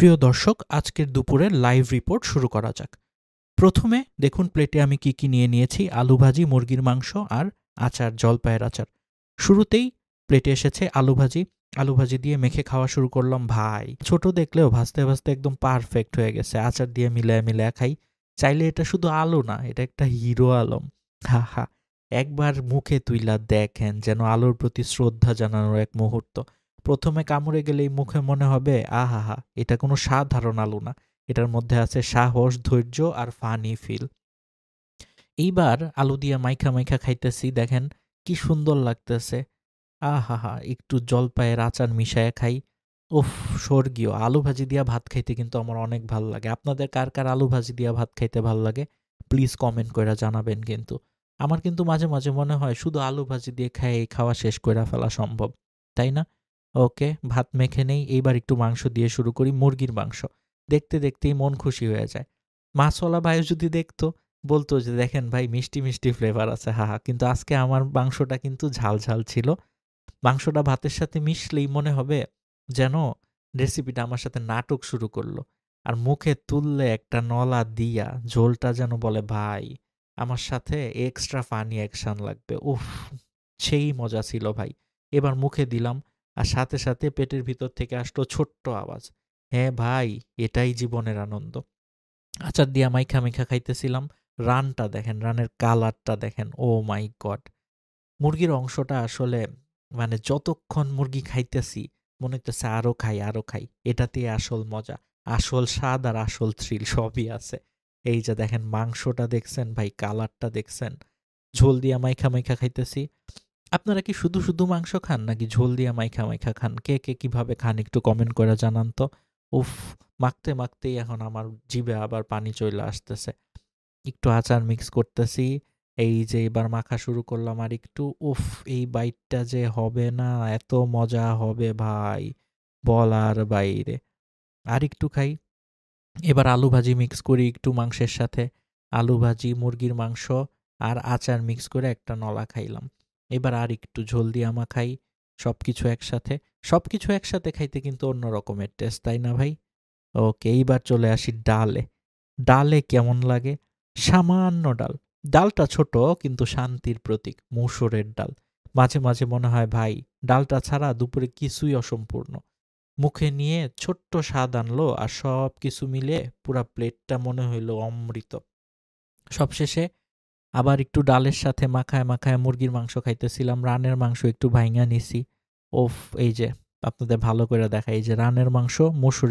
প্রিয় দর্শক, আজকের দুপুরের লাইভ রিপোর্ট শুরু করা যাক। প্রথমে দেখুন প্লেটে আমি কি কি নিয়ে নিয়েছি। আলু ভাজি, মুরগির মাংস আর আচার, জলপাইয়ের আচার। শুরুতেই প্লেটে এসেছে আলু ভাজি। আলু ভাজি দিয়ে মেখে খাওয়া শুরু করলাম। ভাই, ছোট দেখলেও ভাজতে ভাজতে একদম পারফেক্ট হয়ে গেছে। আচার দিয়ে মিলায় মিলায় খাই। চাইলে এটা শুধু আলু না, এটা একটা হিরো আলম। হা হা, একবার মুখে তুইলা দেখেন, যেন আলুর প্রতি শ্রদ্ধা জানানোর এক মুহূর্ত। প্রথমে কামড়ে গেলেই মুখে মনে হবে আহা হা, এটা কোনো সাধারণ আলু না, এটার মধ্যে আছে সাহস, ধৈর্য আর ফানি ফিল। এইবার আলু দিয়া মাইখা মাইখা খাইতেছি, দেখেন কি সুন্দর লাগতেছে। আহা হা, একটু জলপাইয়ের আচার মিশায় খাই। উফ, স্বর্গীয়। আলু ভাজি দিয়া ভাত খাইতে কিন্তু আমার অনেক ভাল লাগে। আপনাদের কার কার আলু ভাজি দিয়া ভাত খাইতে ভাল লাগে প্লিজ কমেন্ট করে জানাবেন। কিন্তু আমার কিন্তু মাঝে মাঝে মনে হয় শুধু আলু ভাজি দিয়ে খাই খাওয়া শেষ করে ফেলা সম্ভব, তাই না? ওকে, ভাত মেখে নেই। এইবার একটু মাংস দিয়ে শুরু করি। মুরগির মাংস দেখতে দেখতেই মন খুশি হয়ে যায়। মাছওয়ালা ভাই যদি দেখতো, বলতো যে দেখেন ভাই, মিষ্টি মিষ্টি ফ্লেভার আছে, হা হা। কিন্তু আজকে আমার মাংসটা কিন্তু ঝাল ঝাল ছিল। মাংসটা ভাতের সাথে মিশলেই মনে হবে যেন রেসিপিটা আমার সাথে নাটক শুরু করলো। আর মুখে তুললে একটা নলা দিয়া ঝোলটা যেন বলে ভাই, আমার সাথে এক্সট্রা ফানি অ্যাকশন লাগবে। উফ, সেই মজা ছিল ভাই। এবার মুখে দিলাম, আর সাথে সাথে পেটের ভিতর থেকে আসলো ছোট্ট আওয়াজ, হ্যাঁ ভাই, এটাই জীবনের আনন্দ। আচার দিয়া মাইখা মাইখা খাইতেছিলাম। রানটা দেখেন, রানের কালারটা দেখেন, ও মাই গড। মুরগির অংশটা আসলে মানে যতক্ষণ মুরগি খাইতেছি মনে হইতেছে আরো খাই আরো খাই। এটাতেই আসল মজা, আসল স্বাদ আর আসল থ্রিল সবই আছে। এই যে দেখেন মাংসটা দেখছেন ভাই, কালারটা দেখছেন। ঝোল দিয়া মাইখা মাইখা খাইতেছি। আপনারা কি শুধু শুধু মাংস খান নাকি ঝোল দিয়া মাইখা মাইখা খান? কে কে কিভাবে খান একটু কমেন্ট করে জানান তো। উফ, মাখতে মাখতেই এখন আমার জিভে আবার পানি চলে আসতেছে। একটু আচার মিক্স করতেছি। এই যে এবার মাখা শুরু করলাম আর একটু। উফ, এই বাইটটা যে হবে না, এত মজা হবে ভাই, বলার বাইরে। আর একটু খাই। এবার আলু ভাজি মিক্স করি একটু মাংসের সাথে। আলু ভাজি, মুরগির মাংস আর আচার মিক্স করে একটা নলা খাইলাম। এবার আর একটু ঝোল দিয়ে মাখাই। সবকিছু একসাথে। সবকিছু একসাথে খাইতে কিন্তু অন্য রকমের টেস্ট, তাই না ভাই? ওকে, এইবার চলে আসি ডালে। ডালে কেমন লাগে? সামান্য ডাল। ডালটা ছোট কিন্তু শান্তির প্রতীক। মসুরের ডাল। মাঝে মাঝে মনে হয় ভাই, ডালটা ছাড়া দুপুরে কিছুই অসম্পূর্ণ। মুখে নিয়ে ছোট্ট স্বাদ আনলো, আর সব কিছু মিলে পুরা প্লেটটা মনে হইলো অমৃত। সবশেষে আবার একটু ডালের সাথে মাখায় মাখায় মুরগির মাংস খাইতেছিলাম। রানের মাংস একটু ভাইঙা নিছি। ওফ, এই যে আপনাদের ভালো করে দেখা, এই যে রানের মাংস, মসুরি